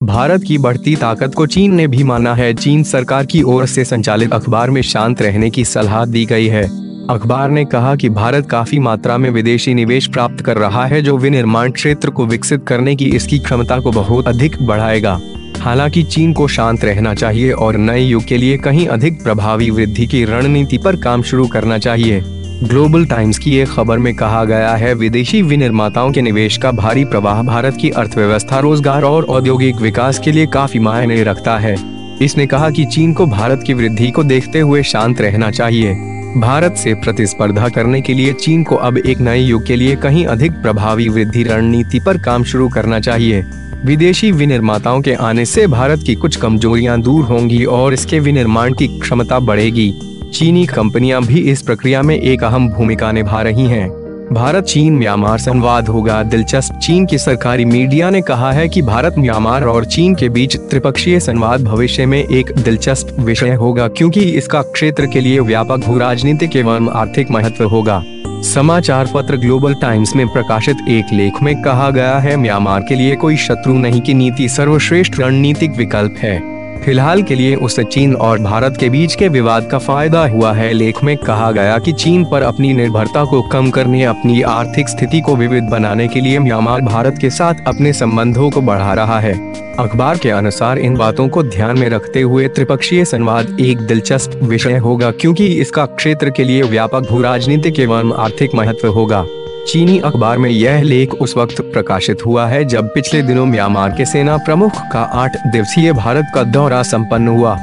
भारत की बढ़ती ताकत को चीन ने भी माना है। चीन सरकार की ओर से संचालित अखबार में शांत रहने की सलाह दी गई है। अखबार ने कहा कि भारत काफी मात्रा में विदेशी निवेश प्राप्त कर रहा है, जो विनिर्माण क्षेत्र को विकसित करने की इसकी क्षमता को बहुत अधिक बढ़ाएगा। हालांकि चीन को शांत रहना चाहिए और नए युग के लिए कहीं अधिक प्रभावी वृद्धि की रणनीति पर काम शुरू करना चाहिए। ग्लोबल टाइम्स की एक खबर में कहा गया है, विदेशी विनिर्माताओं के निवेश का भारी प्रवाह भारत की अर्थव्यवस्था, रोजगार और औद्योगिक विकास के लिए काफी मायने रखता है। इसने कहा कि चीन को भारत की वृद्धि को देखते हुए शांत रहना चाहिए। भारत से प्रतिस्पर्धा करने के लिए चीन को अब एक नए युग के लिए कहीं अधिक प्रभावी वृद्धि रणनीति पर काम शुरू करना चाहिए। विदेशी विनिर्माताओं के आने से भारत की कुछ कमजोरियां दूर होंगी और इसके विनिर्माण की क्षमता बढ़ेगी। चीनी कंपनियां भी इस प्रक्रिया में एक अहम भूमिका निभा रही हैं। भारत चीन म्यांमार संवाद होगा दिलचस्प। चीन की सरकारी मीडिया ने कहा है कि भारत म्यांमार और चीन के बीच त्रिपक्षीय संवाद भविष्य में एक दिलचस्प विषय होगा, क्योंकि इसका क्षेत्र के लिए व्यापक भू राजनीतिक एवं आर्थिक महत्व होगा। समाचार पत्र ग्लोबल टाइम्स में प्रकाशित एक लेख में कहा गया है, म्यांमार के लिए कोई शत्रु नहीं की नीति सर्वश्रेष्ठ रणनीतिक विकल्प है। फिलहाल के लिए उससे चीन और भारत के बीच के विवाद का फायदा हुआ है। लेख में कहा गया कि चीन पर अपनी निर्भरता को कम करने, अपनी आर्थिक स्थिति को विविध बनाने के लिए म्यांमार भारत के साथ अपने संबंधों को बढ़ा रहा है। अखबार के अनुसार इन बातों को ध्यान में रखते हुए त्रिपक्षीय संवाद एक दिलचस्प विषय होगा, क्योंकि इसका क्षेत्र के लिए व्यापक भू राजनीतिक एवं आर्थिक महत्व होगा। चीनी अखबार में यह लेख उस वक्त प्रकाशित हुआ है जब पिछले दिनों म्यांमार के सेना प्रमुख का 8 दिवसीय भारत का दौरा संपन्न हुआ।